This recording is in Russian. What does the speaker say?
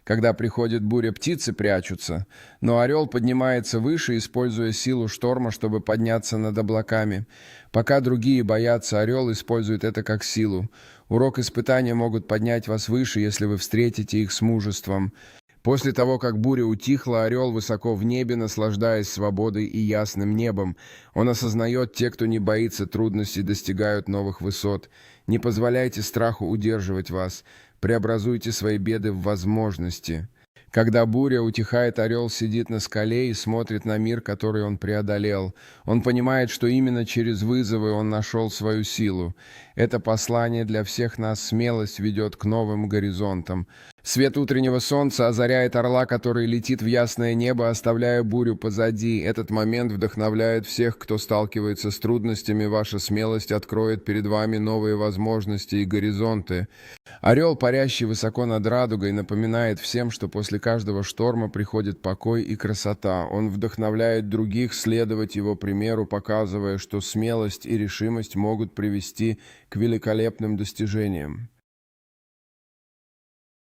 Когда приходит буря, птицы прячутся, но орел поднимается выше, используя силу шторма, чтобы подняться над облаками. Пока другие боятся, орел использует это как силу. Урок испытания могут поднять вас выше, если вы встретите их с мужеством. После того, как буря утихла, орел высоко в небе, наслаждаясь свободой и ясным небом. Он осознает, те, кто не боится трудностей, достигают новых высот. Не позволяйте страху удерживать вас. Преобразуйте свои беды в возможности. Когда буря утихает, орел сидит на скале и смотрит на мир, который он преодолел. Он понимает, что именно через вызовы он нашел свою силу. Это послание для всех нас: смелость ведет к новым горизонтам. Свет утреннего солнца озаряет орла, который летит в ясное небо, оставляя бурю позади. Этот момент вдохновляет всех, кто сталкивается с трудностями. Ваша смелость откроет перед вами новые возможности и горизонты. Орел, парящий высоко над радугой, напоминает всем, что после каждого шторма приходит покой и красота. Он вдохновляет других следовать его примеру, показывая, что смелость и решимость могут привести к великолепным достижениям.